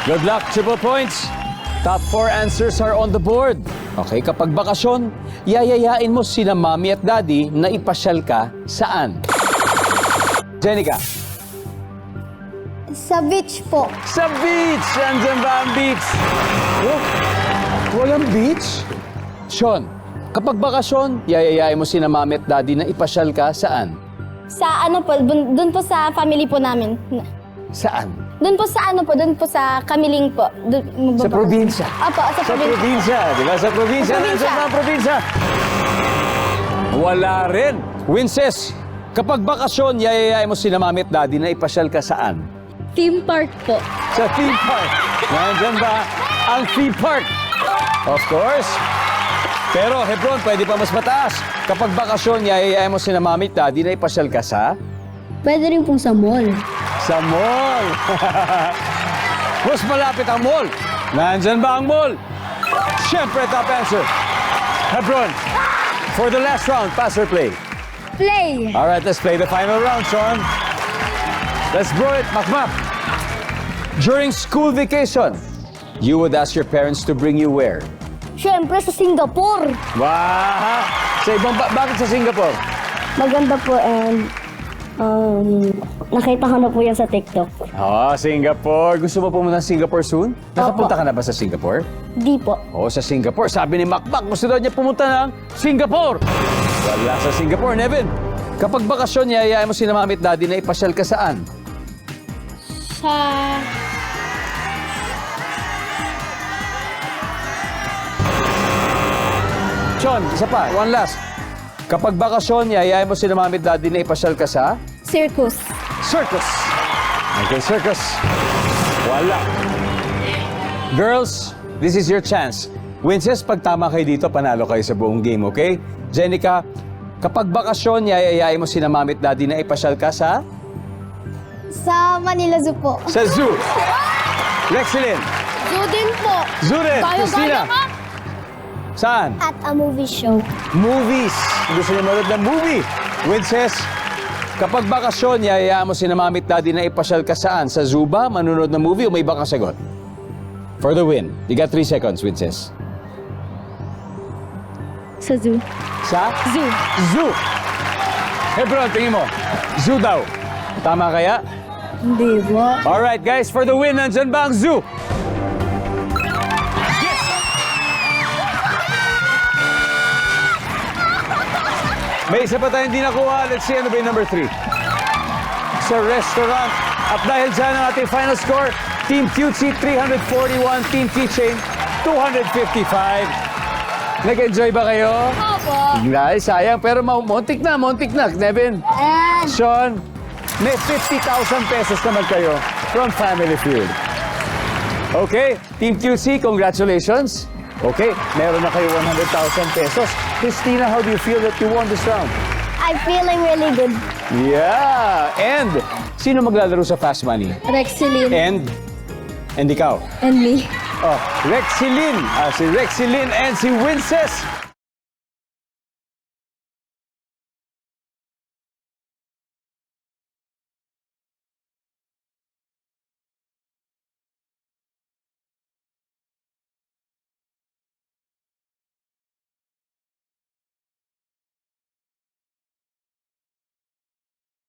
Good luck, triple points. Top 4 answers are on the board. Okay, kapag bakasyon, yayayain mo sina mommy at daddy na ipasyal ka saan? Jenica. Sa beach po. Sa beach! Andyan ba ang beach? Oh, walang beach? Sean, kapag bakasyon, yayayain mo sina mommy at daddy na ipasyal ka saan? Sa ano po, dun po sa family po namin. Saan? Dun po sa ano po, dun po sa Kamiling po. Sa probinsya. Opo, sa Sa probinsya. probinsya, di ba? Sa probinsya. Sa probinsya. Nasaan ba ang probinsya? Wala rin. Winces, kapag bakasyon, yayayain mo sina mommy at daddy na ipasyal ka saan? Theme park po. Sa theme park. Nandyan ba ang theme park? Of course. Pero Hebron, pwede pa mas mataas. Kapag bakasyon, yayayain mo sina mommy at daddy na ipasyal ka sa? Pwede rin po sa mall. Sa mall. Mas malapit ang mall. Nandyan ba ang mall? Siyempre, top answer. Hebron, for the last round, pass or play? Play! All right, let's play the final round, Sean. Let's blow it, Makmak. During school vacation, you would ask your parents to bring you where? Siyempre sa Singapore. Wow! Sa ibang bakit sa Singapore? Maganda po and nakita ko na po yan sa TikTok. Oh, Singapore. Gusto mo pumunta sa Singapore soon? Nakapunta ka na ba sa Singapore? Di po. Oh, sa Singapore. Sabi ni Makmak, gusto daw niya pumunta ng Singapore. Wala sa Singapore, Nevin. Kapag bakasyon, yayayain mo si mami at daddy na ipasyal ka saan? Sa... Sean, isa pa. One last. Kapag bakasyon, yayayain mo si mami at daddy na ipasyal ka sa? Circus. Circus. Okay, circus. Wala. Girls, this is your chance. Winces, pag tama kayo dito, panalo kayo sa buong game, okay? Jenica, kapag bakasyon, yayayain mo sina mami at daddy na ipasyal ka sa? Sa Manila Zoo po. Sa zoo. Rexilin. Zoo din po. Zoo rin. Christina. ka? Saan? At a movie show. Movies. Gusto niyo manood ng movie? Winces, kapag bakasyon, yayayain mo sina mami at daddy na ipasyal ka saan? Sa zoo ba? Manunod ng movie o may iba kang sagot? For the win. You got 3 seconds, Winces. Sa zoo. Sa? Zoo. Zoo. Hebron, tingin mo. Zoo daw. Tama kaya? Hindi po. Alright, guys, for the win, nandyan ba ang zoo? Yes! May isa pa tayong hindi nakuha. Let's see, ano ba yung number 3? Sa restaurant. At dahil dyan ang ating final score, Team Cutesy 341, Team Keychain 255. Nag-enjoy ba kayo? Opo. Ay, sayang. Pero montik na. Nevin, And... Sean, may 50,000 pesos naman kayo from Family Feud. Okay, Team QC, congratulations. Okay, meron na kayo 100,000 pesos. Christina, how do you feel that you won this round? I'm feeling really good. Yeah! And, sino maglalaro sa Fast Money? Rexilin. And ikaw? And me. Oh, Rexilin. Si Rexilin and si Winces.